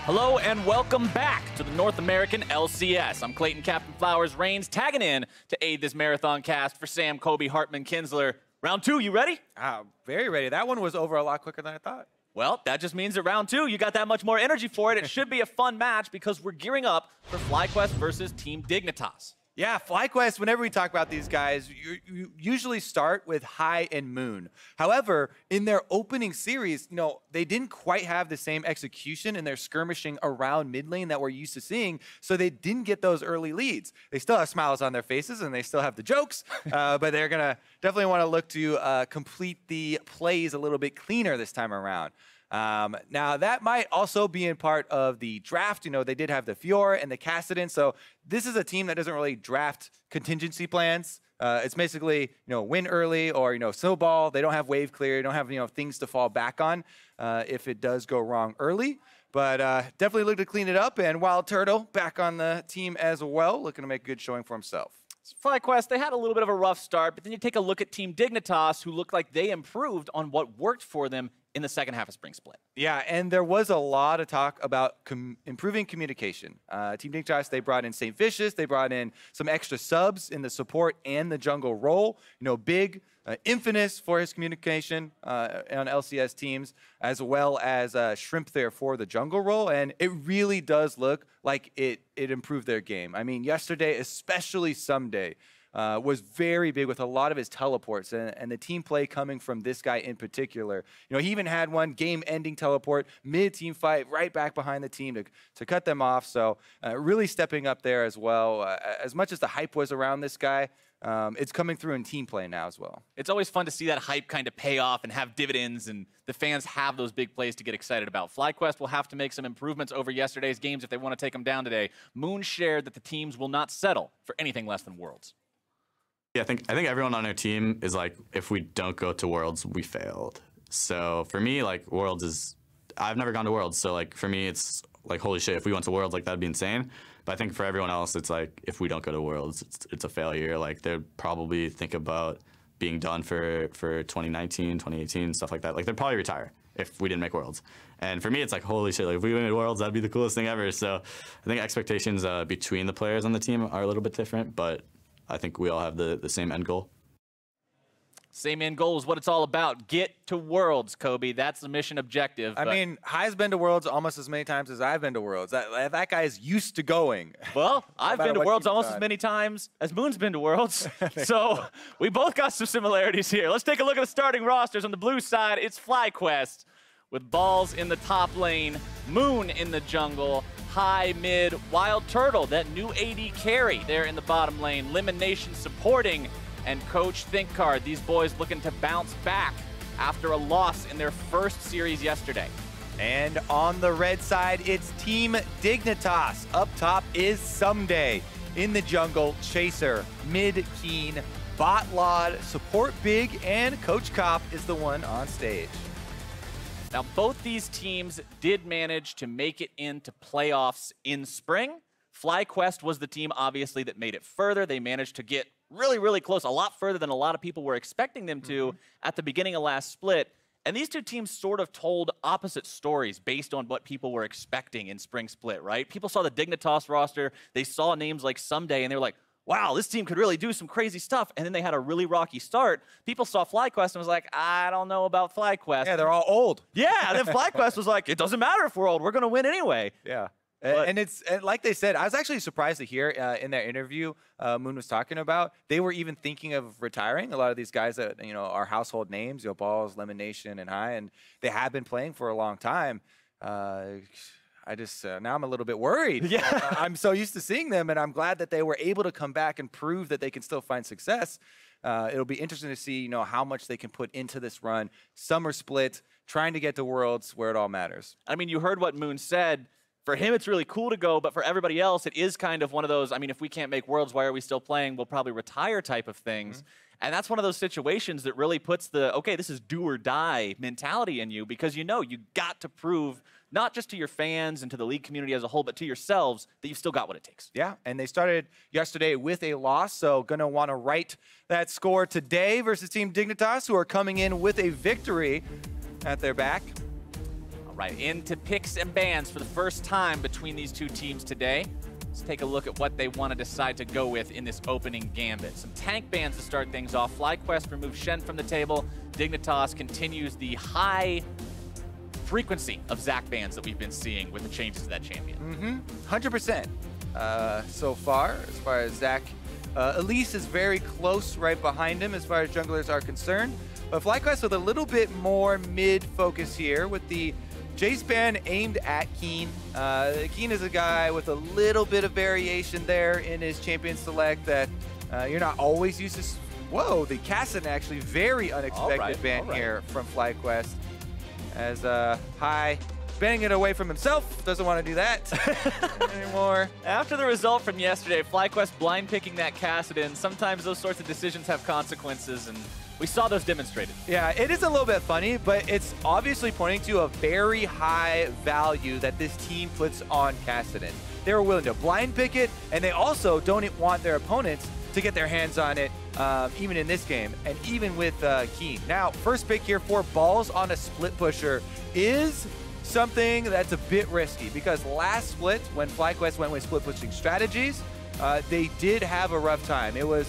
Hello and welcome back to the North American LCS. I'm Clayton Captain Flowers Reigns, tagging in to aid this marathon cast for Sam, Kobe, Hartman, Kinsler. Round two, you ready? Very ready. That one was over a lot quicker than I thought. Well, that just means that round two, you got that much more energy for it. It should be a fun match because we're gearing up for FlyQuest versus Team Dignitas. Yeah, FlyQuest, whenever we talk about these guys, you usually start with High and Moon. However, in their opening series, they didn't quite have the same execution in their skirmishing around mid lane that we're used to seeing, so they didn't get those early leads. They still have smiles on their faces, and they still have the jokes, but they're going to definitely want to look to complete the plays a little bit cleaner this time around. Now, that might also be in part of the draft. They did have the Fiora and the Kassadin, so this is a team that doesn't really draft contingency plans. It's basically, win early or, snowball. They don't have wave clear. They don't have, things to fall back on if it does go wrong early. But definitely look to clean it up. And Wild Turtle back on the team as well, looking to make a good showing for himself. FlyQuest, they had a little bit of a rough start, but then you take a look at Team Dignitas, who looked like they improved on what worked for them in the second half of Spring Split. Yeah, and there was a lot of talk about improving communication. Team Dignitas, they brought in St. Vicious, they brought in some extra subs in the support and the jungle role. Big, infamous for his communication on LCS teams, as well as Shrimp there for the jungle role, and it really does look like it improved their game. I mean, yesterday, especially Someday, was very big with a lot of his teleports and the team play coming from this guy in particular. He even had one game-ending teleport mid-team fight right back behind the team to cut them off. So really stepping up there as well. As much as the hype was around this guy, it's coming through in team play now as well. It's always fun to see that hype kind of pay off and have dividends, and the fans have those big plays to get excited about. FlyQuest will have to make some improvements over yesterday's games if they want to take them down today. Moon shared that the teams will not settle for anything less than Worlds. Yeah, I think everyone on our team is like, if we don't go to Worlds, we failed. So for me, like, Worlds is, I've never gone to Worlds, so like for me, it's like, holy shit, if we went to Worlds, like, that'd be insane. But I think for everyone else, it's like, if we don't go to Worlds, it's a failure. Like, they'd probably think about being done for 2019, 2018, stuff like that. Like, they'd probably retire if we didn't make Worlds. And for me, it's like, holy shit, like, if we win Worlds, that'd be the coolest thing ever. So I think expectations between the players on the team are a little bit different, but I think we all have the same end goal. Same end goal is what it's all about. Get to Worlds, Kobe. That's the mission objective. I mean, High's been to Worlds almost as many times as I've been to Worlds. That guy is used to going. Well, I've been to Worlds almost as many times as Moon's been to Worlds. So we both got some similarities here. Let's take a look at the starting rosters. On the blue side, it's FlyQuest with Balls in the top lane, Moon in the jungle, High, mid, Wild Turtle, that new AD carry there in the bottom lane, Lemon Nation supporting, and Coach Thinkcard. These boys looking to bounce back after a loss in their first series yesterday. And on the red side, it's Team Dignitas. Up top is Someday. In the jungle, Chaser, mid, Keen, Bot Lod, support Big, and Coach Cop is the one on stage. Now, both these teams did manage to make it into playoffs in spring. FlyQuest was the team, obviously, that made it further. They managed to get really, really close, a lot further than a lot of people were expecting them to at the beginning of last split. And these two teams sort of told opposite stories based on what people were expecting in spring split, right? People saw the Dignitas roster, they saw names like Someday, and they were like, wow, this team could really do some crazy stuff. And then they had a really rocky start. People saw FlyQuest and was like, I don't know about FlyQuest. Yeah, they're all old. Yeah, and then FlyQuest was like, it doesn't matter if we're old. We're going to win anyway. Yeah. And it's like they said, I was actually surprised to hear in their interview Moon was talking about, they were even thinking of retiring. A lot of these guys that, are household names, Balls, Lemon Nation, and High, and they have been playing for a long time. I just, now I'm a little bit worried. Yeah. I'm so used to seeing them, and I'm glad that they were able to come back and prove that they can still find success. It'll be interesting to see, how much they can put into this run. Summer split, trying to get to Worlds where it all matters. I mean, you heard what Moon said. For him, it's really cool to go, but for everybody else, it is kind of one of those, I mean, if we can't make Worlds, why are we still playing? We'll probably retire type of things. And that's one of those situations that really puts the, okay, this is do or die mentality in you, because you got to prove, not just to your fans and to the league community as a whole, but to yourselves, that you've still got what it takes. Yeah, and they started yesterday with a loss, so going to want to right that score today versus Team Dignitas, who are coming in with a victory at their back. All right into picks and bans for the first time between these two teams today. Let's take a look at what they want to decide to go with in this opening gambit. Some tank bans to start things off. FlyQuest removes Shen from the table. Dignitas continues the high frequency of Zac bans that we've been seeing with the changes to that champion. 100% so far as Zac. Elise is very close right behind him as far as junglers are concerned. But FlyQuest with a little bit more mid-focus here with the Jace ban aimed at Keen. Keen is a guy with a little bit of variation there in his champion select that you're not always used to. Whoa, the Kassadin actually very unexpected ban here from FlyQuest. As High banning it away from himself, doesn't want to do that anymore. After the result from yesterday, FlyQuest blind picking that Kassadin, sometimes those sorts of decisions have consequences, and we saw those demonstrated. Yeah, it is a little bit funny, but it's obviously pointing to a very high value that this team puts on Kassadin. They were willing to blind pick it, and they also don't want their opponents to get their hands on it, even in this game, and even with Keen. Now, first pick here for balls on a split pusher is something that's a bit risky, because last split, when FlyQuest went with split pushing strategies, they did have a rough time. It was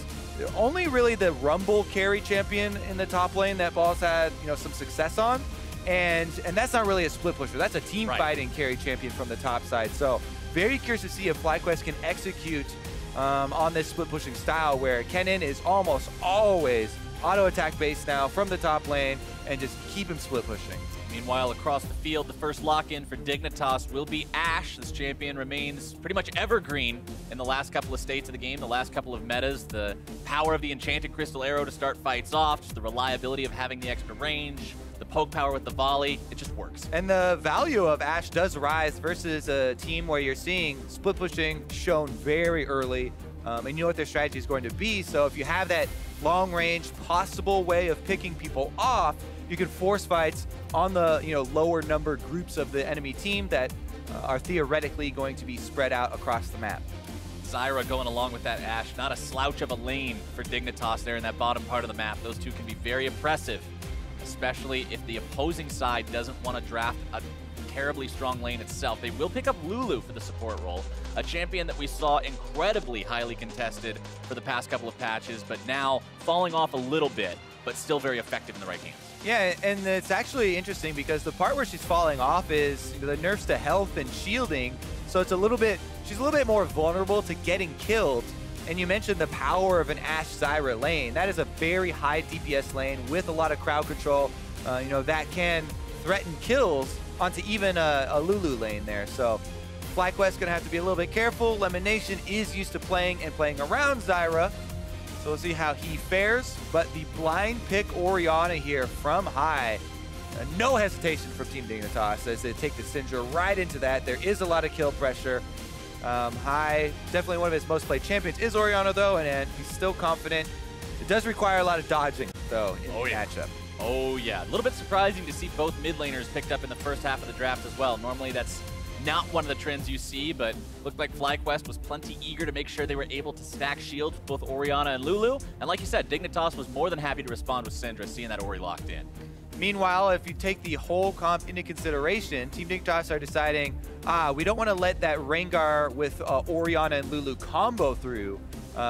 only really the Rumble carry champion in the top lane that Balls had, some success on, and that's not really a split pusher. That's a team fighting carry champion from the top side. So very curious to see if FlyQuest can execute on this split pushing style, where Kennen is almost always auto attack based now from the top lane and just keep him split pushing. Meanwhile, across the field, the first lock-in for Dignitas will be Ashe. This champion remains pretty much evergreen in the last couple of states of the game, the last couple of metas. The power of the Enchanted Crystal Arrow to start fights off, just the reliability of having the extra range, the poke power with the volley, it just works. And the value of Ashe does rise versus a team where you're seeing split pushing shown very early, and you know what their strategy is going to be. So if you have that long-range possible way of picking people off, you can force fights on the lower numbered groups of the enemy team that are theoretically going to be spread out across the map. Zyra going along with that Ashe, not a slouch of a lane for Dignitas there in that bottom part of the map. Those two can be very impressive, especially if the opposing side doesn't want to draft a terribly strong lane itself. They will pick up Lulu for the support role, a champion that we saw incredibly highly contested for the past couple of patches, but now falling off a little bit, but still very effective in the right hands. Yeah, and it's actually interesting because the part where she's falling off is the nerfs to health and shielding, so it's she's a little bit more vulnerable to getting killed. And you mentioned the power of an Ashe Zyra lane. That is a very high DPS lane with a lot of crowd control, that can threaten kills onto even a Lulu lane there. So FlyQuest gonna have to be a little bit careful. Lemonation is used to playing around Zyra, so we'll see how he fares. But the blind pick Orianna here from High, no hesitation from Team Dignitas as they take the Syndra right into that. There is a lot of kill pressure. High, definitely one of his most played champions is Orianna though, and he's still confident. It does require a lot of dodging though in the matchup. Oh yeah, a little bit surprising to see both mid laners picked up in the first half of the draft as well. Normally that's not one of the trends you see, but looked like FlyQuest was plenty eager to make sure they were able to stack shields with both Orianna and Lulu. And like you said, Dignitas was more than happy to respond with Syndra, seeing that Ori locked in. Meanwhile, if you take the whole comp into consideration, Team Dignitas are deciding, we don't want to let that Rengar with Orianna and Lulu combo through,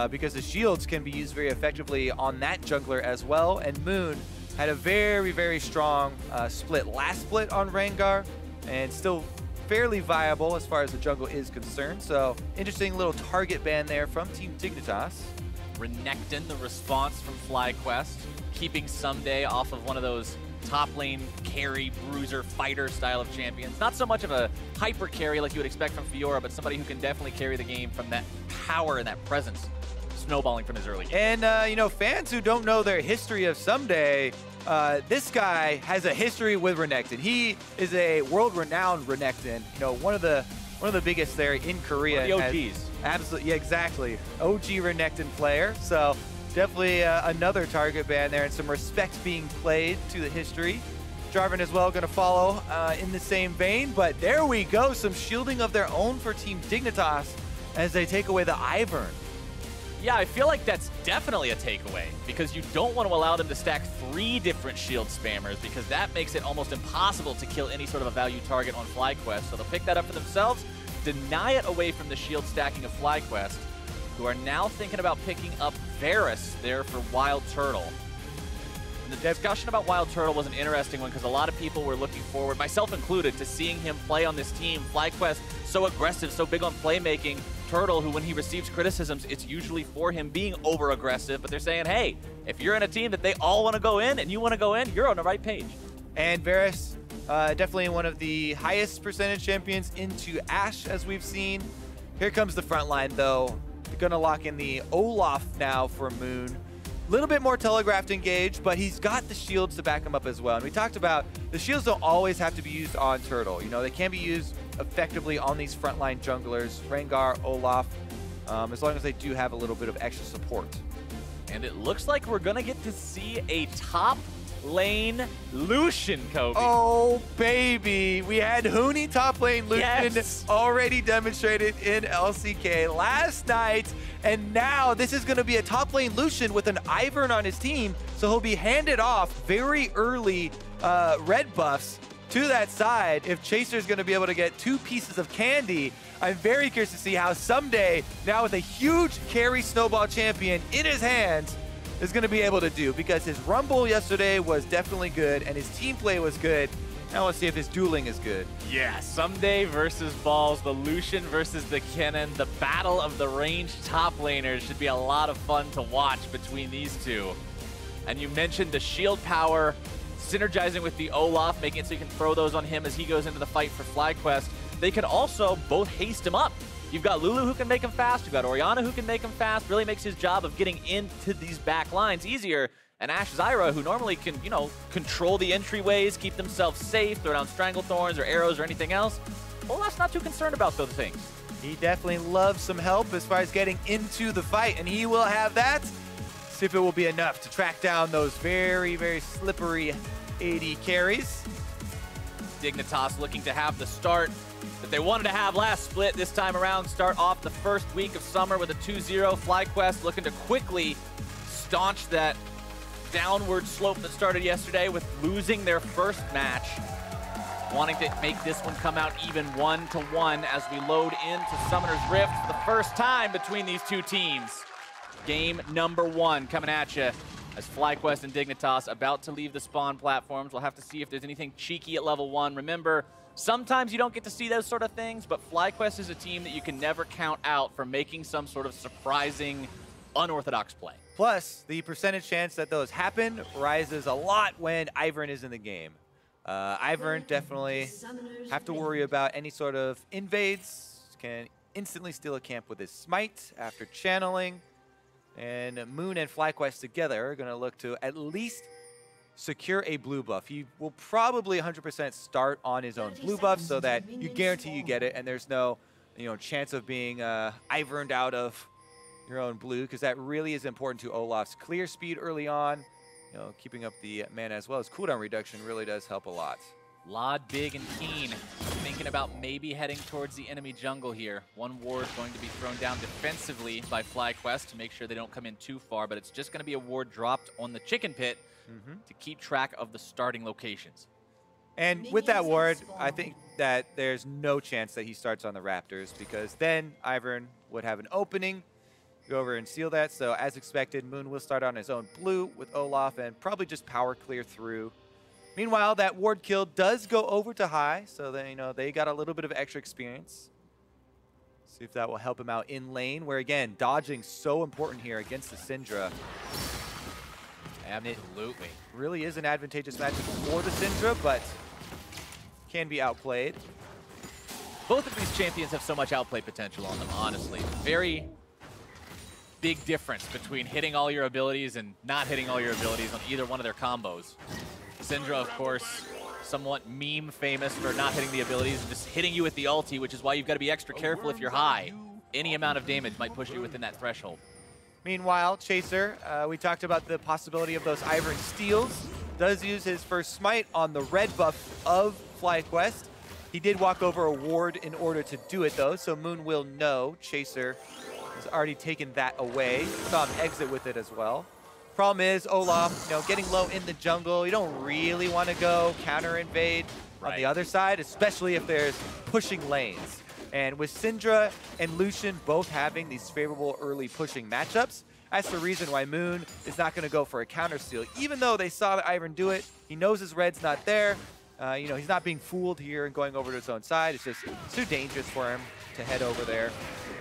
because the shields can be used very effectively on that jungler as well. And Moon had a very, very strong last split on Rengar, and still fairly viable as far as the jungle is concerned. So interesting little target ban there from Team Dignitas. Renekton, the response from FlyQuest, keeping Someday off of one of those top lane carry, bruiser, fighter style of champions. Not so much of a hyper carry like you would expect from Fiora, but somebody who can definitely carry the game from that power and that presence, snowballing from his early game. And, fans who don't know their history of Someday, this guy has a history with Renekton. He is a world-renowned Renekton, one of the biggest there in Korea. One of the OGs. Absolutely, yeah, exactly. OG Renekton player. So definitely another target ban there, and some respect being played to the history. Jarvan as well going to follow in the same vein, but there we go. Some shielding of their own for Team Dignitas as they take away the Ivern. Yeah, I feel like that's definitely a takeaway because you don't want to allow them to stack 3 different shield spammers because that makes it almost impossible to kill any sort of a value target on FlyQuest. So they'll pick that up for themselves, deny it away from the shield stacking of FlyQuest, who are now thinking about picking up Varus there for Wild Turtle. And the discussion about Wild Turtle was an interesting one because a lot of people were looking forward, myself included, to seeing him play on this team. FlyQuest, so aggressive, so big on playmaking. Turtle, who when he receives criticisms, it's usually for him being over-aggressive, but they're saying, hey, if you're in a team that they all want to go in and you want to go in, you're on the right page. And Varus, definitely one of the highest percentage champions into Ashe, as we've seen. Here comes the front line, though. They're going to lock in the Olaf now for Moon. A little bit more telegraphed engage, but he's got the shields to back him up as well. And we talked about the shields don't always have to be used on Turtle. You know, they can be used effectively on these frontline junglers, Rengar, Olaf, as long as they do have a little bit of extra support. And it looks like we're going to get to see a top lane Lucian, Kobe. Oh, baby. We had Huni top lane Lucian already demonstrated in LCK last night. And now this is going to be a top lane Lucian with an Ivern on his team. So he'll be handed off very early red buffs to that side if Chaser's going to be able to get 2 pieces of candy. I'm very curious to see how someday, now with a huge carry snowball champion in his hands, is going to be able to do, because his rumble yesterday was definitely good and his team play was good. Now let's see if his dueling is good. Yeah, someday versus Balls, the Lucian versus the Kennen, the battle of the ranged top laners should be a lot of fun to watch between these two. And you mentioned the shield power synergizing with the Olaf, making it so you can throw those on him as he goes into the fight for FlyQuest. They can also both haste him up. You've got Lulu who can make him fast, you've got Orianna who can make him fast, really makes his job of getting into these back lines easier. And Ashe Zyra, who normally can, you know, control the entryways, keep themselves safe, throw down Stranglethorns or arrows or anything else, Olaf's not too concerned about those things. He definitely loves some help as far as getting into the fight, and he will have that. See if it will be enough to track down those very, very slippery AD carries. Dignitas looking to have the start that they wanted to have last split this time around. Start off the first week of summer with a 2-0. FlyQuest looking to quickly staunch that downward slope that started yesterday with losing their first match. Wanting to make this one come out even 1-1 as we load into Summoner's Rift for the first time between these two teams. Game number 1 coming at you as FlyQuest and Dignitas about to leave the spawn platforms. We'll have to see if there's anything cheeky at level 1. Remember, sometimes you don't get to see those sort of things, but FlyQuest is a team that you can never count out for making some sort of surprising, unorthodox play. Plus, the percentage chance that those happen rises a lot when Ivern is in the game. Ivern definitely have to worry about any sort of invades, can instantly steal a camp with his smite after channeling. And Moon and FlyQuest together are going to look to at least secure a blue buff. He will probably 100% start on his own blue buff so that you guarantee you get it, and there's no, chance of being Iverned out of your own blue, because that really is important to Olaf's clear speed early on. Keeping up the mana as well as cooldown reduction really does help a lot. Lod, Big, and Keen thinking about maybe heading towards the enemy jungle here. One ward going to be thrown down defensively by FlyQuest to make sure they don't come in too far, but it's just going to be a ward dropped on the chicken pit to keep track of the starting locations. And with that ward, I think that there's no chance that he starts on the Raptors, because then Ivern would have an opening, go over and seal that. So as expected, Moon will start on his own blue with Olaf and probably just power clear through. Meanwhile, that ward kill does go over to high, so then, they got a little bit of extra experience. See if that will help him out in lane, where again, dodging so important here against the Syndra. Absolutely. Really is an advantageous matchup for the Syndra, but can be outplayed. Both of these champions have so much outplay potential on them, honestly. Very big difference between hitting all your abilities and not hitting all your abilities on either one of their combos. Syndra, of course, somewhat meme famous for not hitting the abilities and just hitting you with the ulti, which is why you've got to be extra careful if you're high. Any amount of damage might push you within that threshold. Meanwhile, Chaser, we talked about the possibility of those Ivern steals. Does use his first smite on the red buff of FlyQuest. He did walk over a ward in order to do it, though, so Moon will know Chaser has already taken that away. Saw him exit with it as well. Problem is, Olaf, getting low in the jungle. You don't really want to go counter invade on the other side, especially if there's pushing lanes. And with Syndra and Lucian both having these favorable early pushing matchups, that's the reason why Moon is not going to go for a counter steal. Even though they saw that Ivern do it, he knows his red's not there. He's not being fooled here and going over to his own side. It's just too dangerous for him to head over there.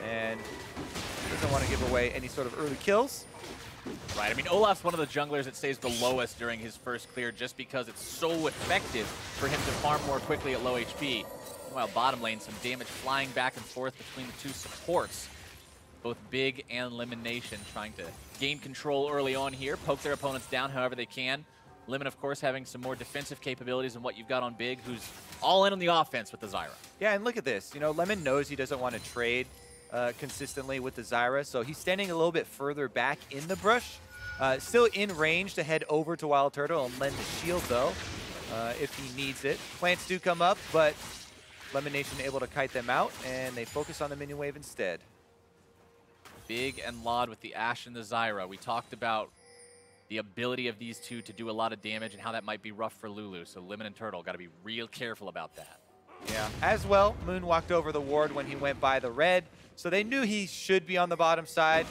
And doesn't want to give away any sort of early kills. Right, I mean, Olaf's one of the junglers that stays the lowest during his first clear just because it's so effective for him to farm more quickly at low HP. Meanwhile, bottom lane, some damage flying back and forth between the two supports. Both Big and Elimination trying to gain control early on here, poke their opponents down however they can. Lemon, of course, having some more defensive capabilities than what you've got on Big, who's all in on the offense with the Zyra. Yeah, and look at this. Lemon knows he doesn't want to trade consistently with the Zyra, so he's standing a little bit further back in the brush. Still in range to head over to Wild Turtle and lend the shield, though, if he needs it. Plants do come up, but Lemonation able to kite them out, and they focus on the minion wave instead. Big and Laud with the Ashe and the Zyra. We talked about the ability of these two to do a lot of damage and how that might be rough for Lulu, so Lemon and Turtle got to be real careful about that. Yeah, as well, Moon walked over the ward when he went by the red, so they knew he should be on the bottom side,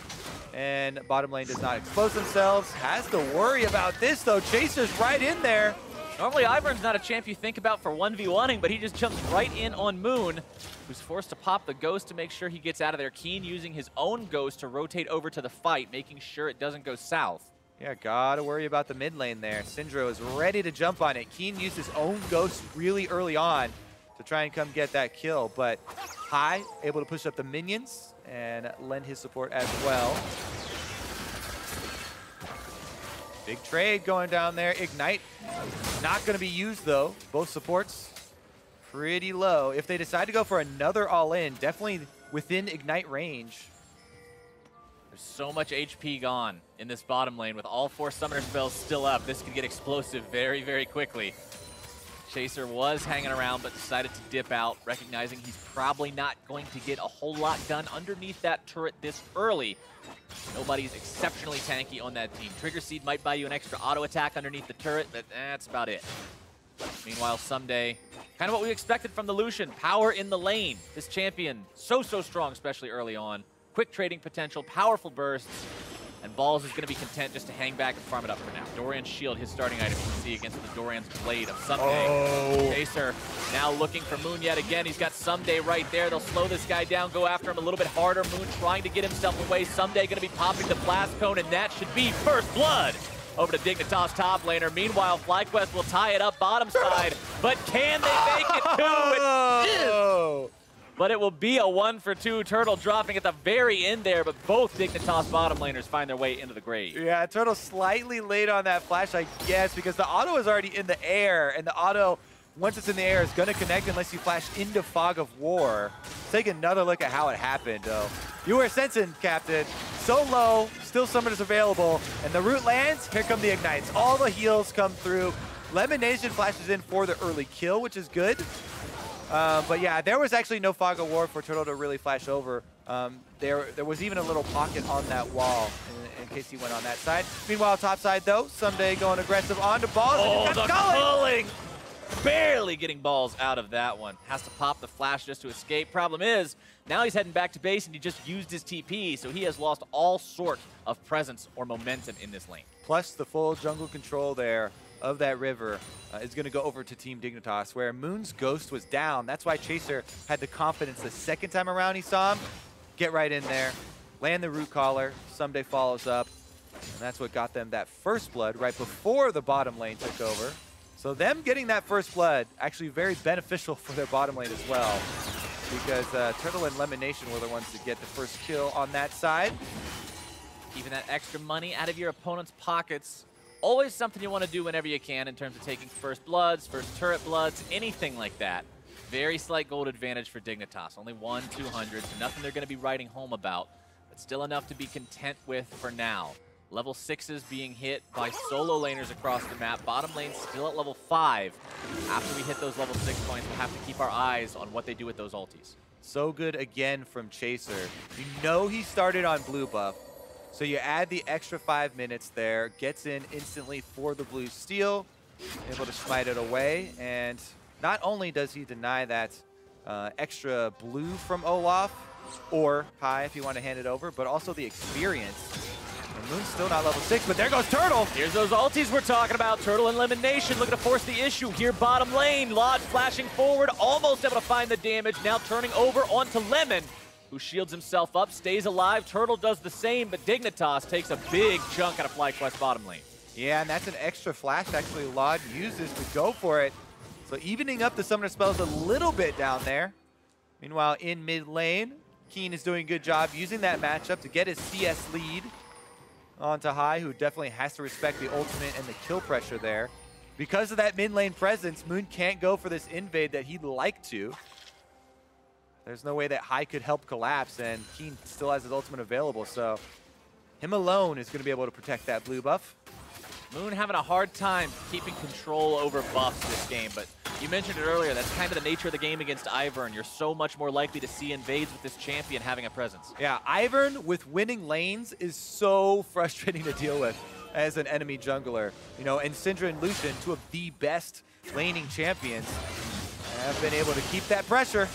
and bottom lane does not expose themselves. Has to worry about this, though. Chaser's right in there. Normally, Ivern's not a champ you think about for 1v1ing, but he just jumps right in on Moon, who's forced to pop the Ghost to make sure he gets out of there. Keen using his own Ghost to rotate over to the fight, making sure it doesn't go south. Yeah, gotta worry about the mid lane there. Syndra is ready to jump on it. Keen used his own Ghost really early on to try and come get that kill, but High able to push up the minions and lend his support as well. Big trade going down there. Ignite not going to be used, though. Both supports pretty low. If they decide to go for another all-in, definitely within Ignite range. There's so much HP gone in this bottom lane with all 4 summoner spells still up. This could get explosive very, very quickly. Chaser was hanging around but decided to dip out, recognizing he's probably not going to get a whole lot done underneath that turret this early. Nobody's exceptionally tanky on that team. Trigger Seed might buy you an extra auto attack underneath the turret, but that's about it. Meanwhile, Someday, kind of what we expected from the Lucian. Power in the lane. This champion, so strong, especially early on. Quick trading potential, powerful bursts, and Balls is going to be content just to hang back and farm it up for now. Dorian's shield, his starting item, you can see against the Dorian's blade of Someday. Oh. Chaser now looking for Moon yet again. He's got Someday right there. They'll slow this guy down, go after him a little bit harder. Moon trying to get himself away. Someday going to be popping the blast cone, and that should be first blood. Over to Dignitas top laner. Meanwhile, FlyQuest will tie it up bottom side, but can they make it two? It is. But it will be a 1-for-2. Turtle dropping at the very end there, but both Dignitas bottom laners find their way into the grave. Yeah, Turtle slightly late on that flash, I guess, because the auto is already in the air, and the auto, once it's in the air, is going to connect unless you flash into Fog of War. Take another look at how it happened, though. You were sensing, Captain. So low, still summoners available, and the root lands, here come the Ignites. All the heals come through. Lemonation flashes in for the early kill, which is good. But yeah, there was actually no Fog of War for Turtle to really flash over. There was even a little pocket on that wall in case he went on that side. Meanwhile, top side though, Someday going aggressive onto Balls. Oh, the culling! Barely getting Balls out of that one. Has to pop the flash just to escape. Problem is, now he's heading back to base and he just used his TP, so he has lost all sort of presence or momentum in this lane. Plus the full jungle control there of that river is going to go over to Team Dignitas, where Moon's Ghost was down. That's why Chaser had the confidence the second time around he saw him. Get right in there, land the root collar, Someday follows up, and that's what got them that first blood right before the bottom lane took over. So them getting that first blood, actually very beneficial for their bottom lane as well, because Turtle and Lemonation were the ones to get the first kill on that side. Keeping that extra money out of your opponent's pockets. Always something you want to do whenever you can in terms of taking first bloods, first turret bloods, anything like that. Very slight gold advantage for Dignitas. Only 1/200, so nothing they're going to be writing home about, but still enough to be content with for now. Level 6s being hit by solo laners across the map. Bottom lane still at level 5. After we hit those level 6 points, we'll have to keep our eyes on what they do with those ultis. So good again from Chaser. You know he started on blue buff, so you add the extra 5 minutes there, gets in instantly for the blue steal, able to smite it away, and not only does he deny that extra blue from Olaf, or High if you want to hand it over, but also the experience. And Moon's still not level 6, but there goes Turtle! Here's those ultis we're talking about. Turtle elimination looking to force the issue here bottom lane. Lod flashing forward, almost able to find the damage. Now turning over onto Lemon, who shields himself up, stays alive. Turtle does the same, but Dignitas takes a big chunk out of FlyQuest bottom lane. Yeah, and that's an extra flash actually Lod uses to go for it. So evening up the summoner spells a little bit down there. Meanwhile, in mid lane, Keen is doing a good job using that matchup to get his CS lead onto High, who definitely has to respect the ultimate and the kill pressure there. Because of that mid lane presence, Moon can't go for this invade that he'd like to. There's no way that High could help collapse, and Keen still has his ultimate available, so him alone is going to be able to protect that blue buff. Moon having a hard time keeping control over buffs this game, but you mentioned it earlier, that's kind of the nature of the game against Ivern. You're so much more likely to see invades with this champion having a presence. Yeah, Ivern with winning lanes is so frustrating to deal with as an enemy jungler. You know, and Syndra and Lucian, two of the best laning champions, have been able to keep that pressure.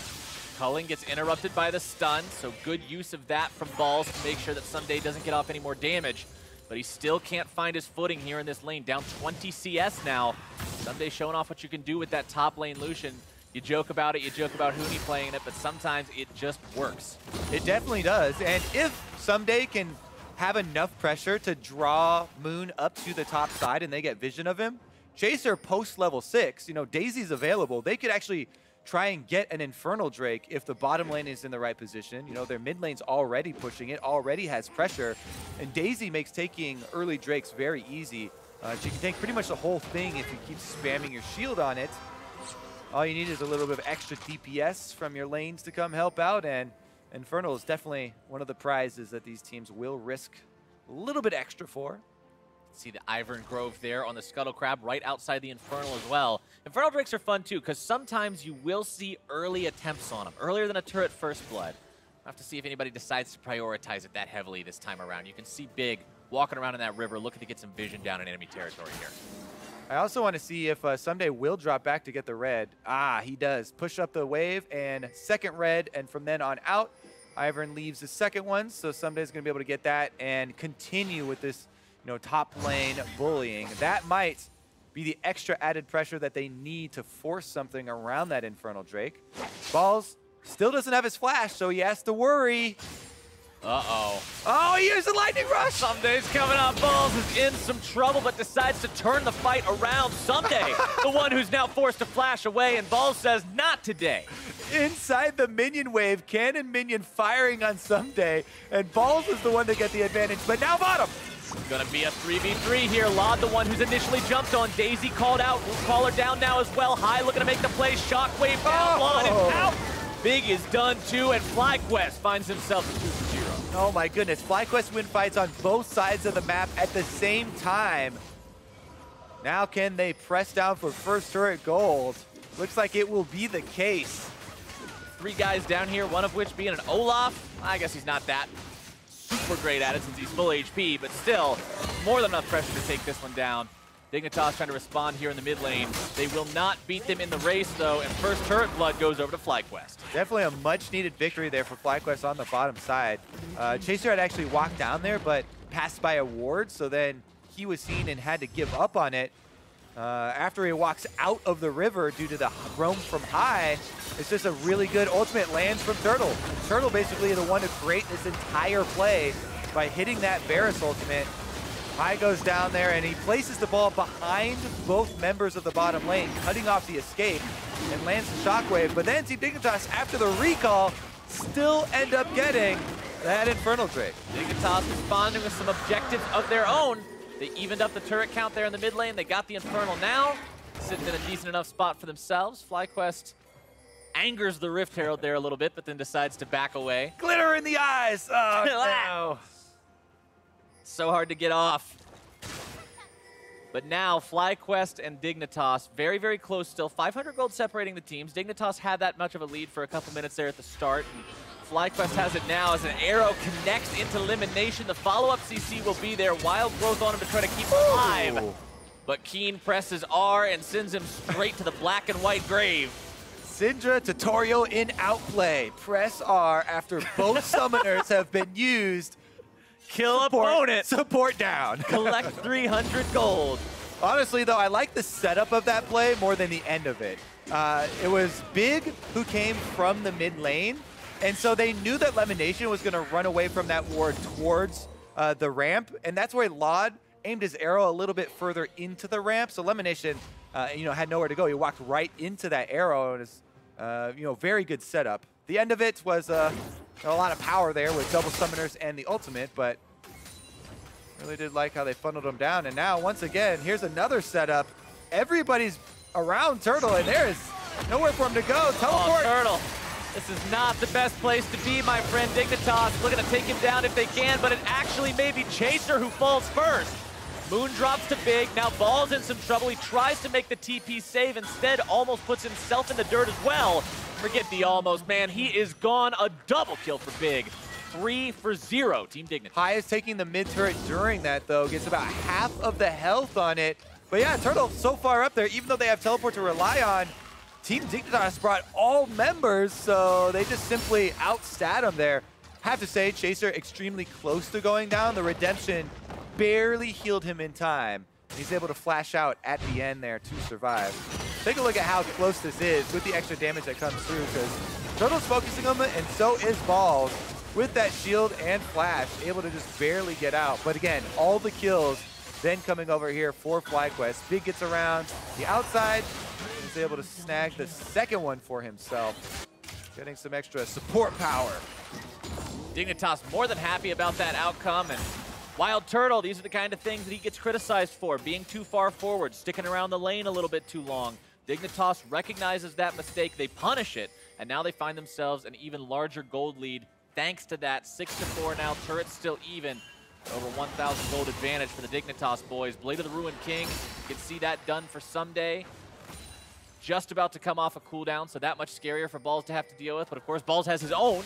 Culling gets interrupted by the stun, so good use of that from Balls to make sure that Sunday doesn't get off any more damage. But he still can't find his footing here in this lane. Down 20 CS now. Sunday showing off what you can do with that top lane Lucian. You joke about it, you joke about Huni playing it, but sometimes it just works. It definitely does. And if Someday can have enough pressure to draw Moon up to the top side and they get vision of him, Chaser post level 6, you know, Daisy's available. They could actually try and get an Infernal Drake if the bottom lane is in the right position. You know, their mid lane's already pushing it, already has pressure, and Daisy makes taking early Drakes very easy. She can take pretty much the whole thing if you keep spamming your shield on it. All you need is a little bit of extra DPS from your lanes to come help out, and Infernal is definitely one of the prizes that these teams will risk a little bit extra for. See the Ivern Grove there on the Scuttle Crab right outside the Infernal as well. Infernal Drakes are fun too, because sometimes you will see early attempts on them, earlier than a turret first blood. We'll have to see if anybody decides to prioritize it that heavily this time around. You can see Big walking around in that river, looking to get some vision down in enemy territory here. I also want to see if Someday will drop back to get the red. Ah, he does. Push up the wave and second red, and from then on out, Ivern leaves the second one, so Someday's going to be able to get that and continue with this, you know, top lane bullying. That might be the extra added pressure that they need to force something around that Infernal Drake. Balls still doesn't have his flash, so he has to worry. Uh-oh. Oh, he used the lightning rush! Someday's coming up. Balls is in some trouble, but decides to turn the fight around. Someday, the one who's now forced to flash away, and Balls says, not today. Inside the minion wave, cannon minion firing on Someday, and Balls is the one to get the advantage, but now bottom! Gonna be a 3v3 here. Lod, the one who's initially jumped on. Daisy called out. Caller down now as well. High looking to make the play. Shockwave down. Lod is out. Big is done too, and FlyQuest finds himself a 2-0. Oh my goodness, FlyQuest win fights on both sides of the map at the same time. Now can they press down for first turret gold? Looks like it will be the case. 3 guys down here, one of which being an Olaf. I guess he's not that super great at it since he's full HP, but still, more than enough pressure to take this one down. Dignitas trying to respond here in the mid lane. They will not beat them in the race, though, and first turret blood goes over to FlyQuest. Definitely a much-needed victory there for FlyQuest on the bottom side. Chaser had actually walked down there, but passed by a ward, so then he was seen and had to give up on it. After he walks out of the river due to the roam from High, it's just a really good ultimate lands from Turtle. Turtle basically is the one to create this entire play by hitting that Varus ultimate. High goes down there and he places the ball behind both members of the bottom lane, cutting off the escape, and lands the shockwave. But then Team Dignitas, after the recall, still end up getting that Infernal Drake. Dignitas responding with some objectives of their own. They evened up the turret count there in the mid lane. They got the Infernal now, sitting in a decent enough spot for themselves. FlyQuest angers the Rift Herald there a little bit, but then decides to back away. Glitter in the eyes! Oh, no. So hard to get off. But now FlyQuest and Dignitas very, very close still. 500 gold separating the teams. Dignitas had that much of a lead for a couple minutes there at the start. And FlyQuest has it now as an arrow connects into elimination. The follow-up CC will be there. Wild throws on him to try to keep him alive. But Keen presses R and sends him straight to the black and white grave. Syndra tutorial in outplay. Press R after both summoners have been used. Kill opponent. Support down. Collect 300 gold. Honestly, though, I like the setup of that play more than the end of it. It was Big who came from the mid lane, and so they knew that Lemonation was going to run away from that ward towards the ramp, and that's where Laud aimed his arrow a little bit further into the ramp. So Lemonation, had nowhere to go. He walked right into that arrow, and it's, very good setup. The end of it was a lot of power there with double summoners and the ultimate, but really did like how they funneled him down. And now, once again, here's another setup. Everybody's around Turtle, and there is nowhere for him to go. Teleport. Oh, Turtle. This is not the best place to be, my friend. Dignitas looking to take him down if they can, but it actually may be Chaser who falls first. Moon drops to Big. Now Ball's in some trouble. He tries to make the TP save. Instead, almost puts himself in the dirt as well. Forget the almost, man. He is gone. A double kill for Big. 3 for 0, Team Dignitas. High is taking the mid turret during that, though. Gets about half of the health on it. But yeah, Turtle so far up there, even though they have teleport to rely on, Team Dignitas brought all members, so they just simply outstat him there. Have to say, Chaser extremely close to going down. The redemption barely healed him in time. He's able to flash out at the end there to survive. Take a look at how close this is with the extra damage that comes through, because Turtle's focusing on it, and so is Balls with that shield and flash, able to just barely get out. But again, all the kills then coming over here for FlyQuest. Big gets around the outside. He's able to snag the second one for himself, getting some extra support power. Dignitas more than happy about that outcome, and Wild Turtle, these are the kind of things that he gets criticized for, being too far forward, sticking around the lane a little bit too long. Dignitas recognizes that mistake, they punish it, and now they find themselves an even larger gold lead. Thanks to that, 6-4 now, turret's still even. Over 1,000 gold advantage for the Dignitas boys. Blade of the Ruined King, you can see that done for someday. Just about to come off a cooldown, so that much scarier for Balls to have to deal with. But of course, Balls has his own.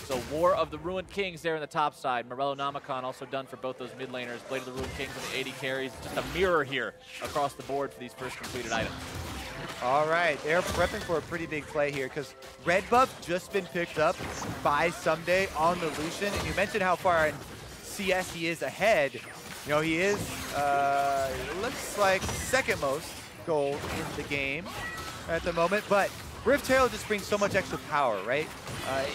So War of the Ruined Kings there in the top side. Morello Namicon also done for both those mid laners. Blade of the Ruined Kings and the 80 carries. Just a mirror here across the board for these first completed items. All right, they're prepping for a pretty big play here because red buff just been picked up by Someday on the Lucian. And you mentioned how far in CS he is ahead. You know, he is, looks like second most gold in the game at the moment. But Rift Herald just brings so much extra power, right?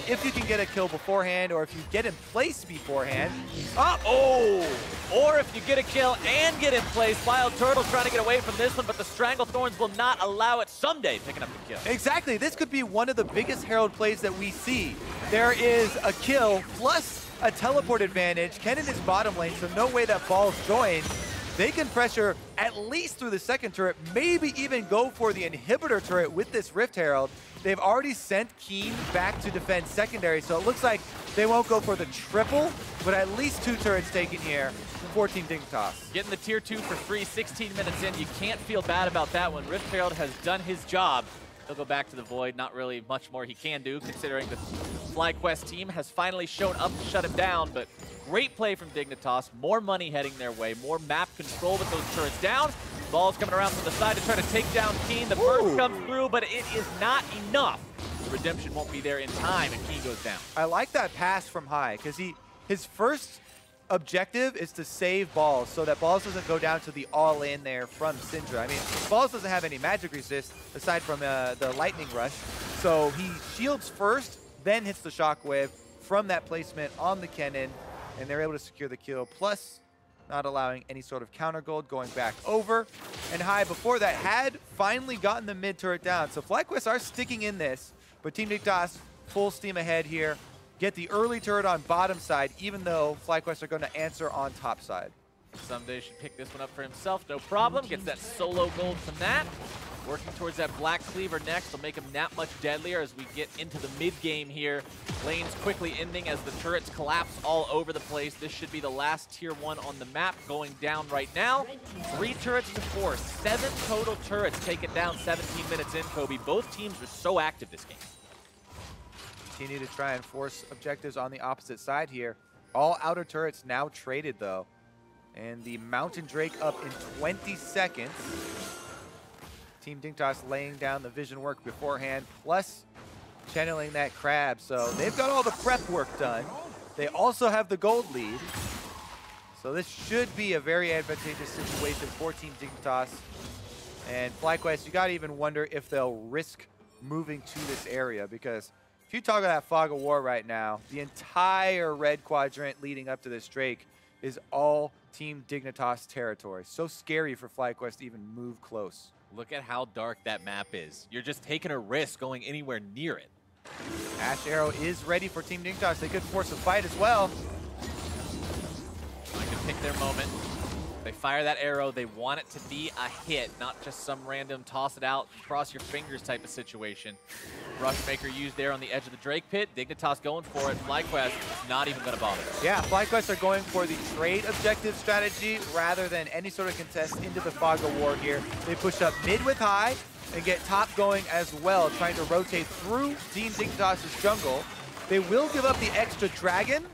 If you can get a kill beforehand, or if you get in place beforehand. Or if you get a kill and get in place. Wild Turtle's trying to get away from this one, but the Stranglethorns will not allow it. Someday picking up the kill. Exactly. This could be one of the biggest Herald plays that we see. There is a kill plus a teleport advantage. Kennen is bottom lane, so no way that Balls joins. They can pressure at least through the second turret, maybe even go for the inhibitor turret with this Rift Herald. They've already sent Keen back to defend secondary, so it looks like they won't go for the triple, but at least 2 turrets taken here for Team Dignitas. Getting the tier 2 for free, 16 minutes in. You can't feel bad about that one. Rift Herald has done his job. He'll go back to the Void. Not really much more he can do, considering the FlyQuest team has finally shown up to shut him down, but great play from Dignitas. More money heading their way. More map control with those turrets down. Ball's coming around from the side to try to take down Keen. The burst comes through, but it is not enough. The redemption won't be there in time, and Keen goes down. I like that pass from High, because his first objective is to save Balls so that Balls doesn't go down to the all-in there from Syndra. I mean, Balls doesn't have any magic resist aside from the Lightning Rush. So he shields first, then hits the Shockwave from that placement on the Kennen, and they're able to secure the kill, plus not allowing any sort of counter gold going back over. And High, before that, had finally gotten the mid turret down. So FlyQuest are sticking in this, but Team Dignitas full steam ahead here. Get the early turret on bottom side, even though FlyQuest are going to answer on top side. Someday should pick this one up for himself, no problem. Gets that solo gold from that. Working towards that Black Cleaver next will make him that much deadlier as we get into the mid-game here. Lanes quickly ending as the turrets collapse all over the place. This should be the last tier 1 on the map going down right now. 3 turrets to 4, 7 total turrets taken down 17 minutes in, Kobe. Both teams are so active this game. Continue to try and force objectives on the opposite side here. All outer turrets now traded though. And the Mountain Drake up in 20 seconds. Team Dignitas laying down the vision work beforehand, plus channeling that crab. So they've got all the prep work done. They also have the gold lead. So this should be a very advantageous situation for Team Dignitas. And FlyQuest, you gotta even wonder if they'll risk moving to this area, because if you talk about that fog of war right now, the entire red quadrant leading up to this Drake is all Team Dignitas territory. So scary for FlyQuest to even move close. Look at how dark that map is. You're just taking a risk going anywhere near it. Ash Arrow is ready for Team Dignitas. They could force a fight as well. I can pick their moment. They fire that arrow. They want it to be a hit, not just some random toss it out, cross your fingers type of situation. Rushmaker used there on the edge of the Drake pit. Dignitas going for it. FlyQuest is not even going to bother. Yeah, FlyQuest are going for the trade objective strategy rather than any sort of contest into the fog of war here. They push up mid with high and get top going as well, trying to rotate through Team Dignitas' jungle. They will give up the extra dragon,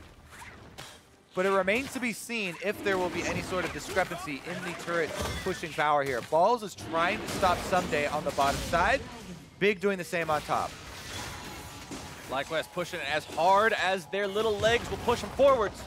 but it remains to be seen if there will be any sort of discrepancy in the turret pushing power here. Balls is trying to stop Someday on the bottom side. Big doing the same on top. FlyQuest pushing it as hard as their little legs will push them forwards.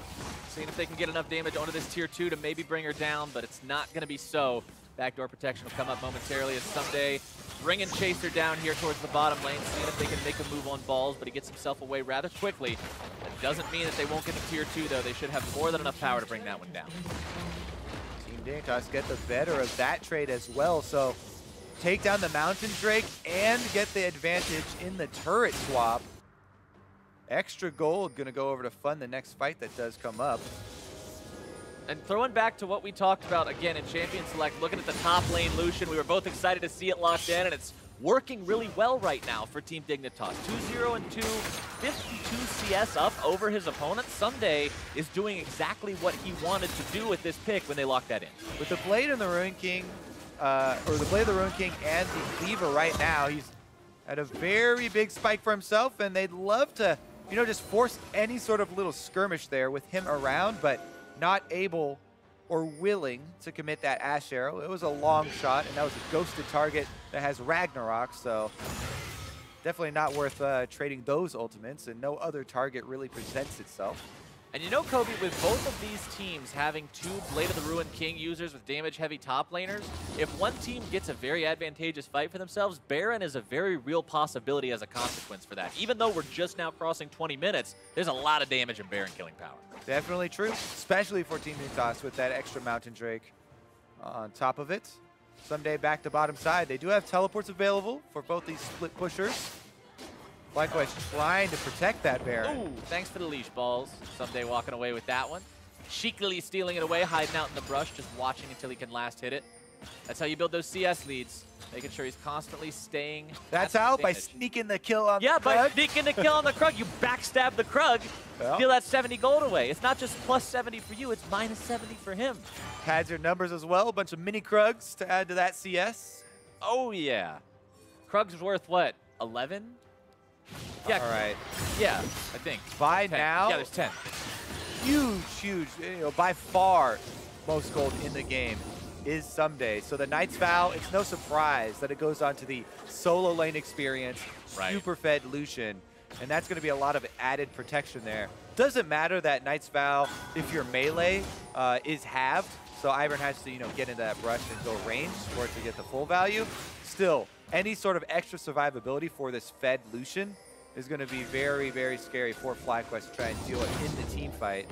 Seeing if they can get enough damage onto this tier 2 to maybe bring her down, but it's not going to be so. Backdoor protection will come up momentarily as Someday bringing Chaser down here towards the bottom lane, seeing if they can make a move on Balls, but he gets himself away rather quickly. That doesn't mean that they won't get to tier 2, though. They should have more than enough power to bring that one down. Team Dignitas get the better of that trade as well, so take down the Mountain Drake and get the advantage in the turret swap. Extra gold gonna go over to fund the next fight that does come up. And throwing back to what we talked about again in Champion Select, looking at the top lane Lucian, we were both excited to see it locked in, and it's working really well right now for Team Dignitas. 2-0 and 2, 52 CS up over his opponent. Someday is doing exactly what he wanted to do with this pick when they locked that in. With the Blade and the Ruin King, or the Blade of the Ruin King and the Cleaver right now, he's at a very big spike for himself, and they'd love to, you know, just force any sort of little skirmish there with him around, but not able or willing to commit that Ash Arrow. It was a long shot, and that was a ghosted target that has Ragnarok, so definitely not worth trading those ultimates, and no other target really presents itself. And you know, Kobe, with both of these teams having 2 Blade of the Ruin King users with damage-heavy top laners, if one team gets a very advantageous fight for themselves, Baron is a very real possibility as a consequence for that. Even though we're just now crossing 20 minutes, there's a lot of damage in Baron killing power. Definitely true, especially for Team Dignitas with that extra Mountain Drake on top of it. Someday back to bottom side. They do have teleports available for both these split pushers. FlyQuest trying to protect that Baron. Ooh, thanks for the leash, Balls. Someday walking away with that one. Cheekily stealing it away, hiding out in the brush, just watching until he can last hit it. That's how you build those CS leads, making sure he's constantly staying. That's how, by sneaking the kill on the Krug. Yeah, by sneaking the kill on the Krug. You backstab the Krug, steal that 70 gold away. It's not just plus 70 for you, it's minus 70 for him. Pads your numbers as well, a bunch of mini Krugs to add to that CS. Oh, yeah. Krug's worth, what, 11? Yeah. All right. Yeah, I think. By 10. now, Yeah, there's 10. Huge, you know, by far most gold in the game is Someday. So the Knight's Vow, it's no surprise that it goes on to the solo lane experience, super fed Lucian, and that's going to be a lot of added protection there. Doesn't matter that Knight's Vow, if your melee is halved, so Ivern has to, you know, get into that brush and go range for it to get the full value. Still, any sort of extra survivability for this fed Lucian is going to be very, very scary for FlyQuest to try and deal with in the team fight.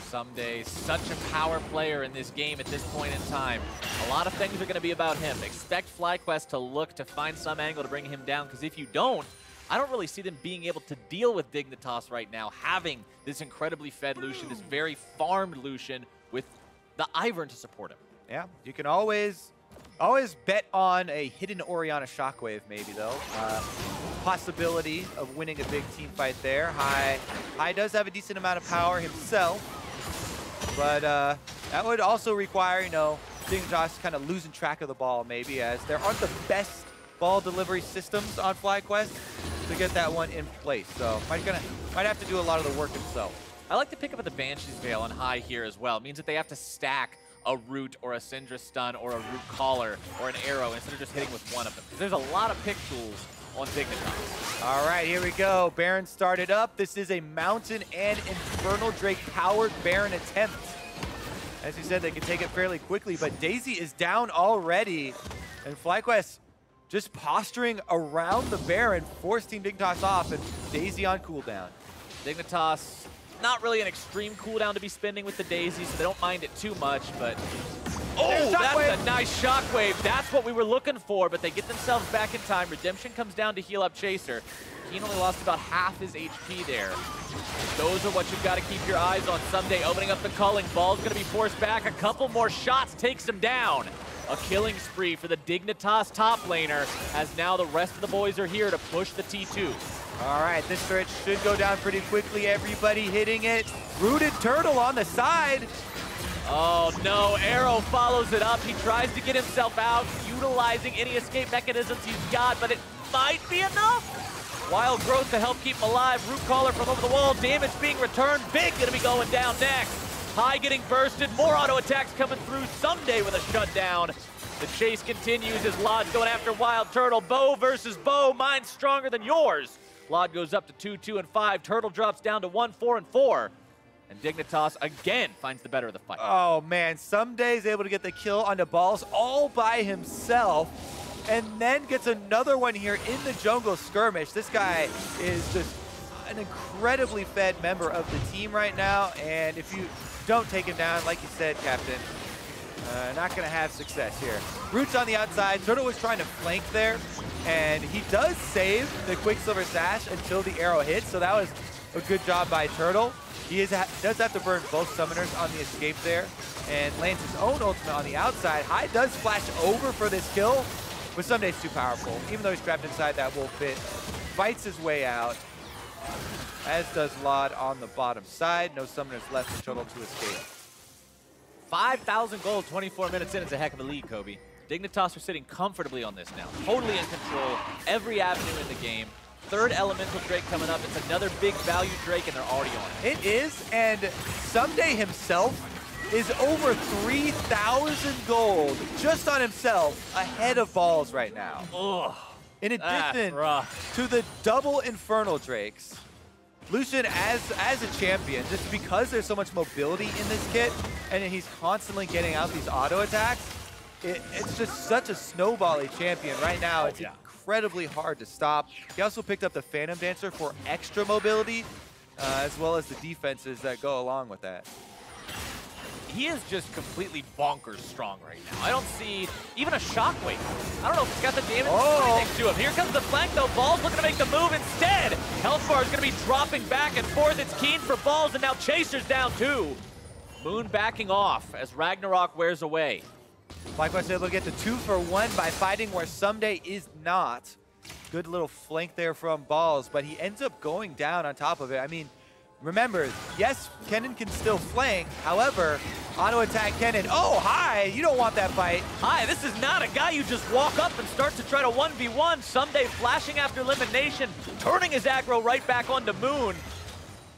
Someday, such a power player in this game at this point in time. A lot of things are going to be about him. Expect FlyQuest to look to find some angle to bring him down, because if you don't, I don't really see them being able to deal with Dignitas right now, having this incredibly fed Lucian, this very farmed Lucian with the Ivern to support him. Yeah, you can always Always bet on a hidden Orianna Shockwave maybe though. Possibility of winning a big team fight there. High does have a decent amount of power himself, but that would also require, you know, Dignitas kind of losing track of the ball maybe, as there aren't the best ball delivery systems on FlyQuest to get that one in place. So might have to do a lot of the work himself. I like the pickup of the Banshee's Veil on High here as well. It means that they have to stack a Root or a Syndra Stun or a Root Collar or an Arrow instead of just hitting with one of them. There's a lot of pick tools on Dignitas. All right, here we go. Baron started up. This is a Mountain and Infernal Drake powered Baron attempt. As you said, they can take it fairly quickly, but Daisy is down already. And FlyQuest just posturing around the Baron, forced Team Dignitas off, and Daisy on cooldown. Dignitas, not really an extreme cooldown to be spending with the Daisy, so they don't mind it too much, but... Oh, that's a nice shockwave. That's what we were looking for, but they get themselves back in time. Redemption comes down to heal up Chaser. Keen only lost about half his HP there. Those are what you've got to keep your eyes on. Someday opening up the culling. Ball's going to be forced back. A couple more shots takes him down. A killing spree for the Dignitas top laner, as now the rest of the boys are here to push the T2. All right, this stretch should go down pretty quickly. Everybody hitting it. Rooted Turtle on the side. Oh no, Arrow follows it up. He tries to get himself out, utilizing any escape mechanisms he's got, but it might be enough. Wild Growth to help keep him alive. Root Caller from over the wall. Damage being returned. Big gonna be going down next. High getting bursted. More auto attacks coming through. Someday with a shutdown. The chase continues as Lodge going after Wild Turtle. Bow versus Bow. Mine's stronger than yours. Lod goes up to 2, 2, and 5. Turtle drops down to 1, 4, and 4. And Dignitas again finds the better of the fight. Oh man, Someday's able to get the kill onto Balls all by himself, and then gets another one here in the jungle skirmish. This guy is just an incredibly fed member of the team right now, and if you don't take him down, like you said, Captain, not gonna have success here. Root's on the outside. Turtle was trying to flank there, and he does save the Quicksilver Sash until the arrow hits, so that was a good job by Turtle. He does have to burn both summoners on the escape there, and lands his own ultimate on the outside. High does flash over for this kill, but Someday's too powerful. Even though he's trapped inside that wolf pit, fights his way out, as does Lod on the bottom side. No summoners left for Turtle to escape. 5,000 gold, 24 minutes in. It's a heck of a lead, Kobe. Dignitas are sitting comfortably on this now. Totally in control. Every avenue in the game. Third Elemental Drake coming up. It's another big value Drake, and they're already on it. It is, and Someday himself is over 3,000 gold just on himself, ahead of Balls right now. Ugh. In addition to the double Infernal Drakes, Lucian as a champion, just because there's so much mobility in this kit, and he's constantly getting out these auto attacks, it's just such a snowbally champion right now. It's incredibly hard to stop. He also picked up the Phantom Dancer for extra mobility, as well as the defenses that go along with that. He is just completely bonkers strong right now. I don't see even a shockwave. I don't know if he's got the damage next to him. Here comes the flank though. Balls looking to make the move instead. Health bar is going to be dropping back and forth. It's Keen for Balls, and now Chaser's down too. Moon backing off as Ragnarok wears away. FlyQuest able to get the 2 for 1 by fighting where Someday is not. Good little flank there from Balls, but he ends up going down on top of it. I mean, remember, yes, Kennen can still flank. However, auto attack Kennen. Oh, High, you don't want that fight. High, this is not a guy you just walk up and start to try to 1v1. Someday flashing after elimination, turning his aggro right back onto Moon.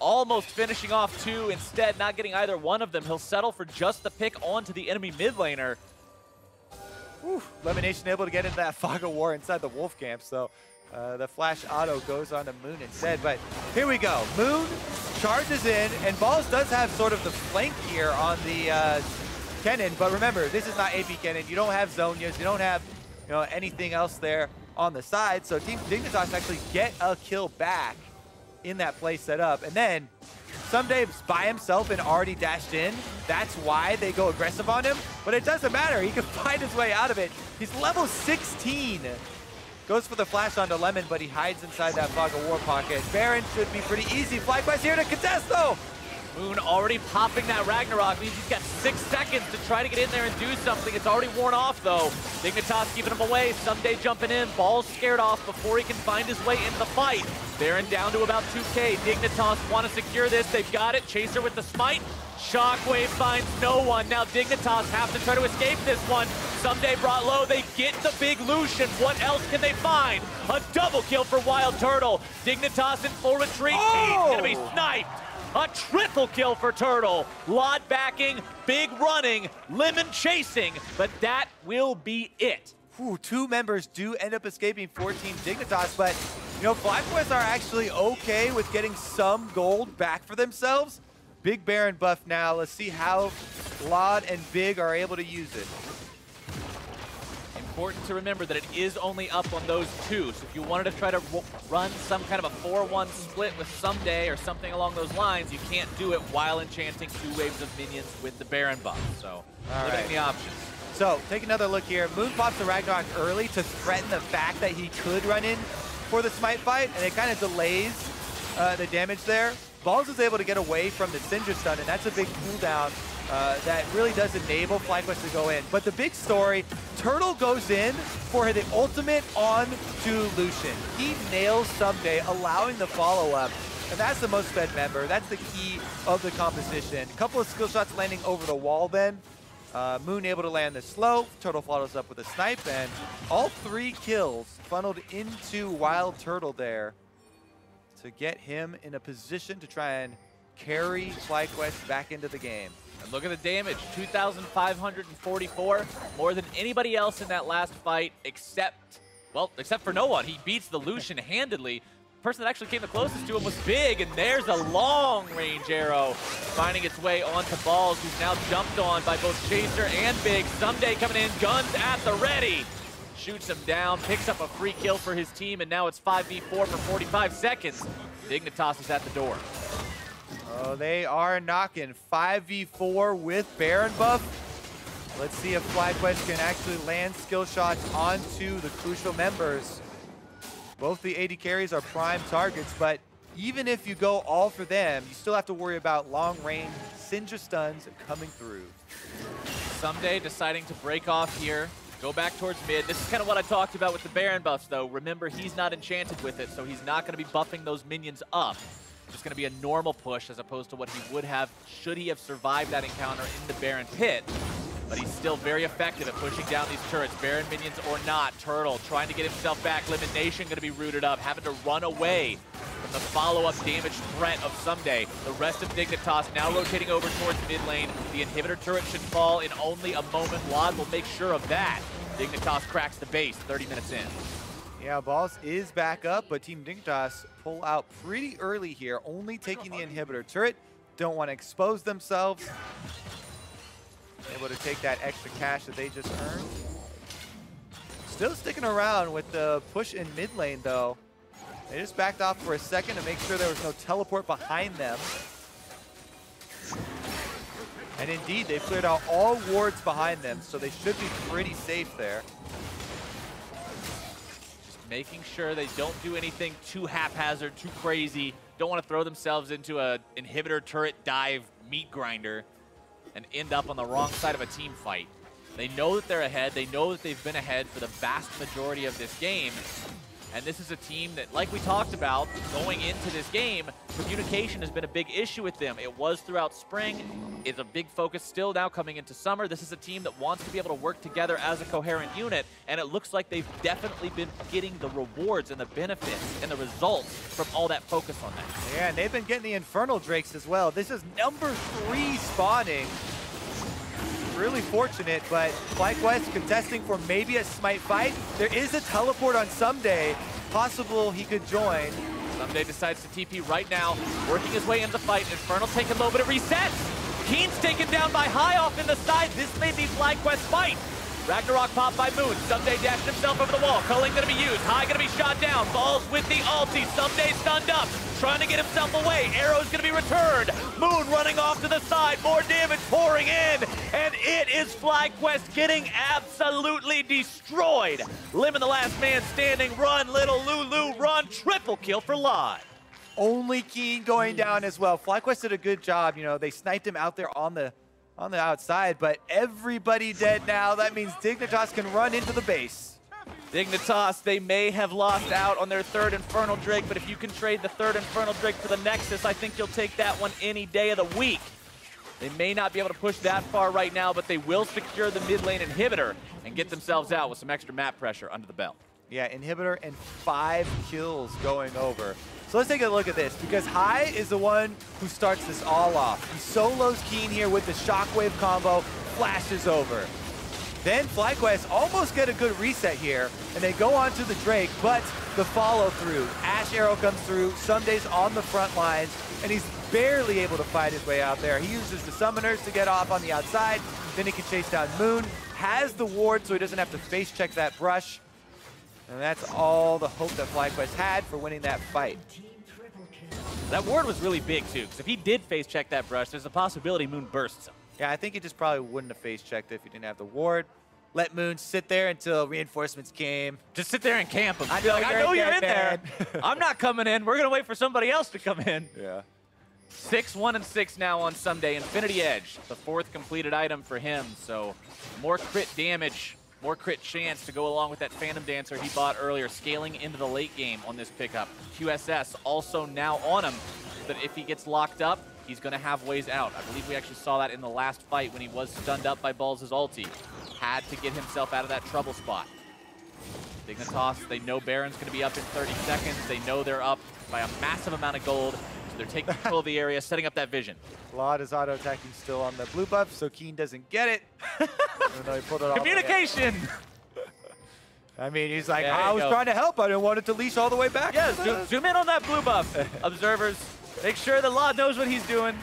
Almost finishing off 2 instead, not getting either one of them. He'll settle for just the pick onto the enemy mid laner. Whew. Elimination able to get into that fog of war inside the wolf camp, so the flash auto goes on to Moon instead. But here we go. Moon charges in, and Balls does have sort of the flank here on the Kennen, but remember, this is not AP Kennen. You don't have Zonias, you don't have anything else there on the side, so Team Dignitas actually get a kill back in that play set up, and then Someday by himself and already dashed in. That's why they go aggressive on him, but it doesn't matter. He can find his way out of it. He's level 16. Goes for the flash onto Lemon, but he hides inside that fog of war pocket. Baron should be pretty easy. FlyQuest here to contest though. Moon already popping that Ragnarok means he's got 6 seconds to try to get in there and do something. It's already worn off though. Dignitas keeping him away, Someday jumping in, Ball's scared off before he can find his way into the fight. Baron down to about 2K. Dignitas want to secure this, they've got it. Chaser with the smite. Shockwave finds no one. Now Dignitas have to try to escape this one. Someday brought low, they get the big Lucian. What else can they find? A double kill for Wild Turtle. Dignitas in full retreat, he's gonna be sniped. A triple kill for Turtle. Lod backing, big running, Lemon chasing, but that will be it. Ooh, 2 members do end up escaping for Team Dignitas, but you know, FlyQuest are actually okay with getting some gold back for themselves. Big Baron buff now. Let's see how Lod and Big are able to use it. Important to remember that it is only up on those 2, so if you wanted to try to run some kind of a 4-1 split with Someday or something along those lines, you can't do it while enchanting 2 waves of minions with the Baron buff, so limiting the options. So, take another look here. Moon pops the Ragnarok early to threaten the fact that he could run in for the smite fight, and it kind of delays the damage there. Balls is able to get away from the Syndra stun, and that's a big cooldown that really does enable FlyQuest to go in. But the big story, Turtle goes in for the ultimate on to Lucian. He nails Someday, allowing the follow-up, and that's the most fed member. That's the key of the composition. A couple of skill shots landing over the wall then. Moon able to land the slow, Turtle follows up with a snipe, and all 3 kills funneled into Wild Turtle there to get him in a position to try and carry FlyQuest back into the game. And look at the damage, 2,544, more than anybody else in that last fight except for no one. He beats the Lucian handedly. The person that actually came the closest to him was Big, and there's a long-range arrow finding its way onto Balls, who's now jumped on by both Chaser and Big. Someday coming in, guns at the ready. Shoots him down, picks up a free kill for his team, and now it's 5v4 for 45 seconds. Dignitas is at the door. Oh, they are knocking 5v4 with Baron buff. Let's see if FlyQuest can actually land skill shots onto the crucial members. Both the AD carries are prime targets, but even if you go all for them, you still have to worry about long-range Syndra stuns coming through. Someday deciding to break off here. Go back towards mid. This is kind of what I talked about with the Baron buffs, though. Remember, he's not enchanted with it, so he's not going to be buffing those minions up. It's going to be a normal push as opposed to what he would have should he have survived that encounter in the Baron pit. But he's still very effective at pushing down these turrets, Baron minions or not. Turtle trying to get himself back. Elimination going to be rooted up, having to run away from the follow-up damage threat of Someday. The rest of Dignitas now rotating over towards mid lane. The inhibitor turret should fall in only a moment. Lod will make sure of that. Dignitas cracks the base 30 minutes in. Yeah, Balls is back up, but Team Dignitas pull out pretty early here, only taking the inhibitor turret. Don't want to expose themselves. Able to take that extra cash that they just earned. Still sticking around with the push in mid lane, though. They just backed off for a second to make sure there was no teleport behind them. And indeed, they've cleared out all wards behind them, so they should be pretty safe there. Just making sure they don't do anything too haphazard, too crazy. Don't want to throw themselves into a inhibitor turret dive meat grinder and end up on the wrong side of a team fight. They know that they're ahead. They know that they've been ahead for the vast majority of this game. And this is a team that, like we talked about, going into this game, communication has been a big issue with them. It was throughout spring. It's a big focus still now coming into summer. This is a team that wants to be able to work together as a coherent unit, and it looks like they've definitely been getting the rewards and the benefits and the results from all that focus on that. Yeah, and they've been getting the Infernal Drakes as well. This is number 3 spawning. Really fortunate, but FlyQuest contesting for maybe a smite fight. There is a teleport on Someday. Possible he could join. Someday decides to TP right now, working his way into the fight. Infernal taking low, but it resets. Keen's taken down by High off in the side. This may be FlyQuest's fight. Ragnarok popped by Moon. Someday dashed himself over the wall. Culling gonna be used. High gonna be shot down. Balls with the ulti. Someday stunned up. Trying to get himself away. Arrow's gonna be returned. Moon running off to the side. More damage pouring in. And it is FlyQuest getting absolutely destroyed. Lemon the last man standing. Run, little Lulu, run. Triple kill for Lod. Only Keen going down as well. FlyQuest did a good job. You know, they sniped him out there on the outside, but everybody dead now. That means Dignitas can run into the base. Dignitas, they may have lost out on their third Infernal Drake, but if you can trade the third Infernal Drake for the Nexus, I think you'll take that one any day of the week. They may not be able to push that far right now, but they will secure the mid lane inhibitor and get themselves out with some extra map pressure under the belt. Yeah, inhibitor and 5 kills going over. So let's take a look at this, because High is the one who starts this all off. He solos Keen here with the Shockwave combo, flashes over. Then FlyQuest almost get a good reset here, and they go on to the Drake, but the follow through. Ash Arrow comes through, Sunday's on the front lines, and he's barely able to fight his way out there. He uses the summoners to get off on the outside, then he can chase down Moon, has the ward so he doesn't have to face check that brush, and that's all the hope that FlyQuest had for winning that fight. That ward was really big too, because if he did face check that brush, there's a possibility Moon bursts him. Yeah, I think he just probably wouldn't have face checked it if he didn't have the ward. Let Moon sit there until reinforcements came. Just sit there and camp him. I know you're you're in there. I'm not coming in. We're going to wait for somebody else to come in. Yeah. 6-1-6 now on Sunday. Infinity Edge, the 4th completed item for him. So more crit damage, more crit chance to go along with that Phantom Dancer he bought earlier, scaling into the late game on this pickup. QSS also now on him, that if he gets locked up, he's going to have ways out. I believe we actually saw that in the last fight when he was stunned up by Balls' ulti. Had to get himself out of that trouble spot. Dignitas, they know Baron's going to be up in 30 seconds. They know they're up by a massive amount of gold. So they're taking control of the area, setting up that vision. Claude is auto-attacking still on the blue buff, so Keen doesn't get it. Even though he pulled it all Communication! I mean, he's like, There I you was go. trying to help. I didn't want it to leash all the way back. Yeah, zoom in on that blue buff. Observers, make sure that Laud knows what he's doing.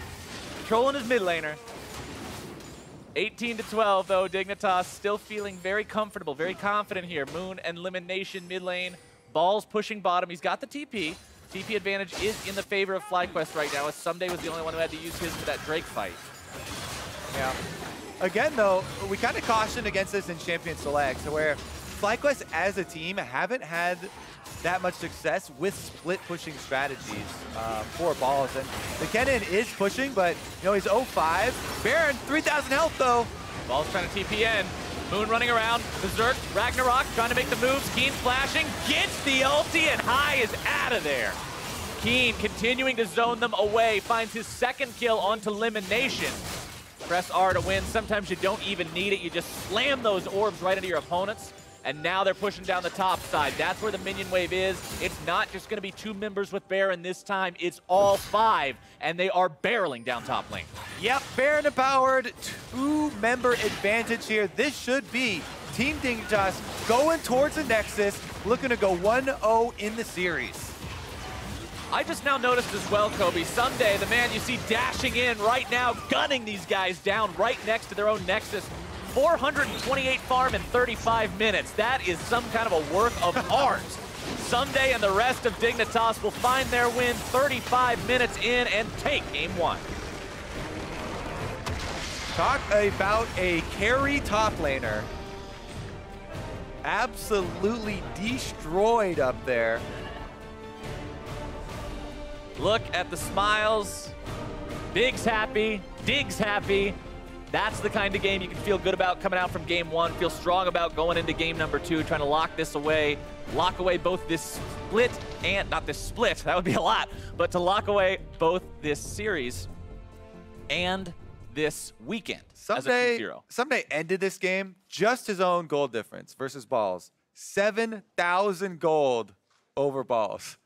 Controlling his mid laner. 18-12 though, Dignitas still feeling very comfortable, very confident here. Moon and Elimination mid lane. Balls pushing bottom. He's got the TP. TP advantage is in the favor of FlyQuest right now, as Someday was the only one who had to use his for that Drake fight. Yeah. Again, though, we kind of cautioned against this in Champion Select, where FlyQuest as a team haven't had that much success with split pushing strategies for Balls. And the Kennen is pushing, but you know, he's 0-5. Baron, 3,000 health though. Balls trying to TP in. Moon running around. Berserk, Ragnarok trying to make the moves. Keen flashing, gets the ulti, and High is out of there. Keen continuing to zone them away, finds his 2nd kill onto Elimination. Press R to win. Sometimes you don't even need it. You just slam those orbs right into your opponents. And now they're pushing down the top side. That's where the minion wave is. It's not just going to be 2 members with Baron this time. It's all 5, and they are barreling down top lane. Yep, Baron empowered, 2-member advantage here. This should be Team Dignitas going towards the Nexus, looking to go 1-0 in the series. I just now noticed as well, Kobe, Someday, the man you see dashing in right now, gunning these guys down right next to their own Nexus. 428 farm in 35 minutes. That is some kind of a work of art. Someday and the rest of Dignitas will find their win 35 minutes in and take game 1. Talk about a carry top laner. Absolutely destroyed up there. Look at the smiles. Big's happy, Dig's happy. That's the kind of game you can feel good about coming out from game 1, feel strong about going into game number 2, trying to lock this away, lock away both this split and, not this split, that would be a lot, but to lock away both this series and this weekend. Someday ended this game just his own gold difference versus Balls. 7,000 gold over Balls.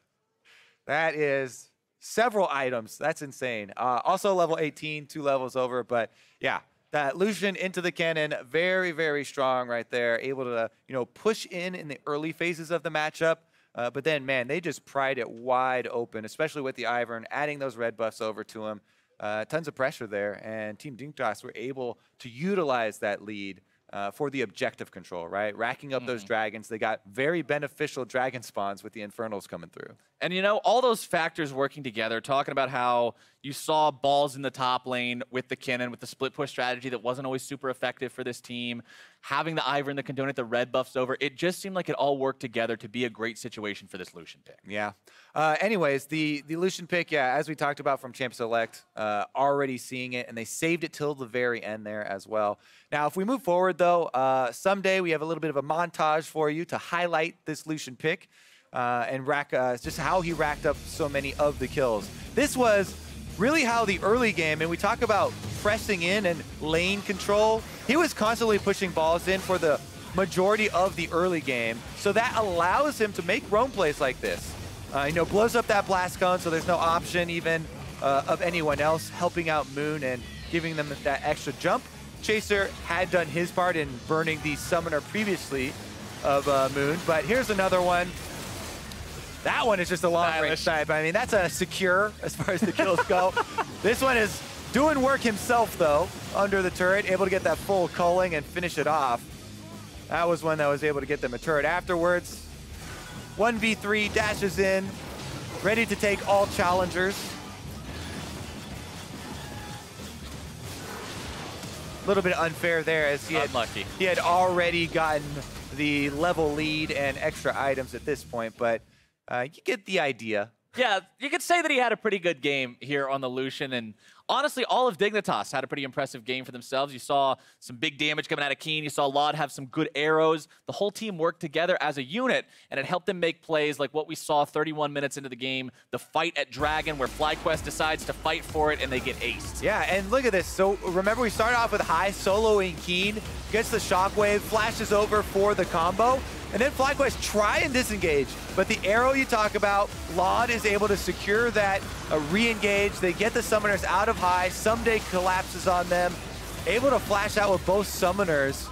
That is several items. That's insane. Also level 18, 2 levels over, but yeah. That Lucian into the cannon, very, very strong right there. Able to, you know, push in the early phases of the matchup. But then, man, they just pried it wide open, especially with the Ivern, adding those red buffs over to him. Tons of pressure there, and Team Dignitas were able to utilize that lead for the objective control, right? Racking up those dragons. They got very beneficial dragon spawns with the Infernals coming through. And, you know, all those factors working together, talking about how You saw balls in the top lane with the cannon, with the split push strategy that wasn't always super effective for this team. Having the Ivern, the Condonate, the red buffs over, it just seemed like it all worked together to be a great situation for this Lucian pick. Yeah. Anyways, the Lucian pick, yeah, as we talked about from Champ Select, already seeing it, and they saved it till the very end there as well. Now, if we move forward, though, someday we have a little bit of a montage for you to highlight this Lucian pick and just how he racked up so many of the kills. This was really how the early game, and we talk about pressing in and lane control, he was constantly pushing balls in for the majority of the early game, so that allows him to make roam plays like this. Blows up that blast cone, so there's no option even of anyone else helping out Moon and giving them that extra jump. Chaser had done his part in burning the summoner previously of Moon, but here's another one. That one is just a long-range snipe. I mean, that's a secure as far as the kills go. This one is doing work himself, though, under the turret, able to get that full culling and finish it off. That was one that was able to get them a turret afterwards. 1v3, dashes in, ready to take all challengers. A little bit unfair there as he had already gotten the level lead and extra items at this point, but you get the idea. Yeah, you could say that he had a pretty good game here on the Lucian, and honestly, all of Dignitas had a pretty impressive game for themselves. You saw some big damage coming out of Keen. You saw Laud have some good arrows. The whole team worked together as a unit, and it helped them make plays like what we saw 31 minutes into the game, the fight at Dragon, where FlyQuest decides to fight for it, and they get aced. Yeah, and look at this. So remember, we started off with high soloing Keen, gets the shockwave, flashes over for the combo, and then FlyQuest try and disengage, but the arrow you talk about, Laud is able to secure that, re-engage. They get the summoners out of high, Someday collapses on them, able to flash out with both summoners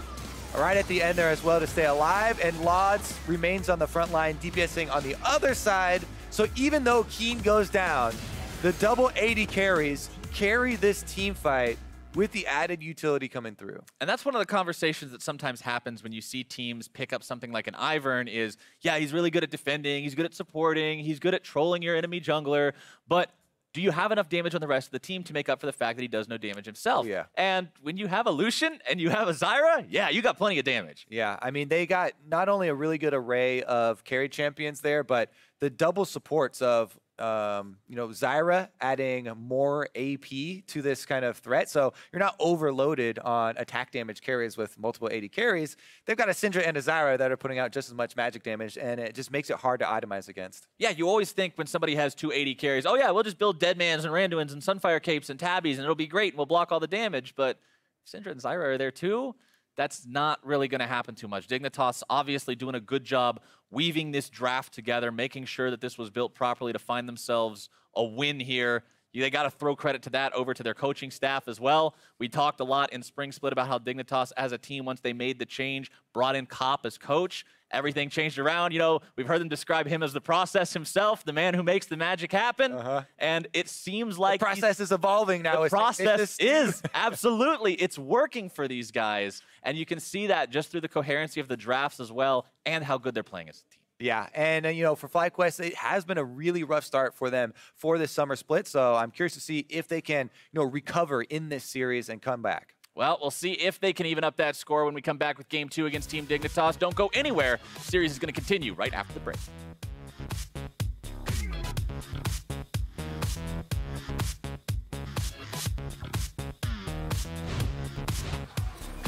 right at the end there as well to stay alive, and Lauds remains on the front line, DPSing on the other side. So even though Keen goes down, the double 80 carries carry this team fight with the added utility coming through. And that's one of the conversations that sometimes happens when you see teams pick up something like an Ivern is, yeah, he's really good at defending, he's good at supporting, he's good at trolling your enemy jungler, but do you have enough damage on the rest of the team to make up for the fact that he does no damage himself? Yeah. And when you have a Lucian and you have a Zyra, yeah, you got plenty of damage. Yeah, I mean, they got not only a really good array of carry champions there, but the double supports of Zyra adding more AP to this kind of threat. So you're not overloaded on attack damage carries with multiple 80 carries. They've got a Syndra and a Zyra that are putting out just as much magic damage, and it just makes it hard to itemize against. Yeah, you always think when somebody has 280 carries, oh yeah, we'll just build Deadmans and Randuins and Sunfire Capes and Tabbies and it'll be great and we'll block all the damage. But Syndra and Zyra are there too. That's not really going to happen too much. Dignitas obviously doing a good job weaving this draft together, making sure that this was built properly to find themselves a win here. They got to throw credit to that over to their coaching staff as well. We talked a lot in Spring Split about how Dignitas as a team, once they made the change, brought in Kopp as coach. Everything changed around. We've heard them describe him as the process himself, the man who makes the magic happen. And it seems like the process is evolving now. The process is. Absolutely. It's working for these guys. And you can see that just through the coherency of the drafts as well and how good they're playing as a team. Yeah, and for FlyQuest, it has been a really rough start for them for this summer split. So I'm curious to see if they can, recover in this series and come back. Well, we'll see if they can even up that score when we come back with Game 2 against Team Dignitas. Don't go anywhere. Series is going to continue right after the break.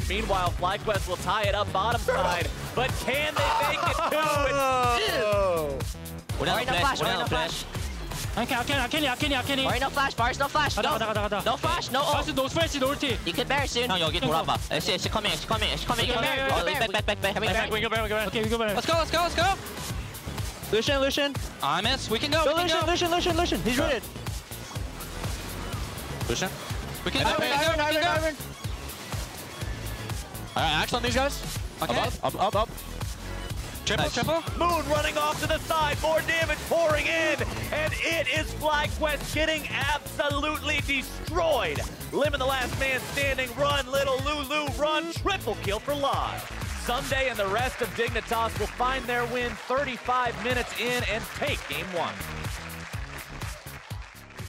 Meanwhile, FlyQuest will tie it up bottom side, but can they make it two? Alright, no flash, alright, no flash. I can. Alright, no flash, Bars, no flash. No flash, no ult. You can bear soon. No, 여기 돌아봐. She's coming. Back. Okay, we go back. Let's go. Lucian. I miss. We can go. Lucian. He's rooted. Lucian. We can go. Iron. Alright, action on these guys. Okay. Up. Triple. Moon running off to the side, more damage pouring in, and it is FlyQuest getting absolutely destroyed. Lim the last man standing, run, little Lulu, run, triple kill for Laud. Someday and the rest of Dignitas will find their win 35 minutes in and take Game 1.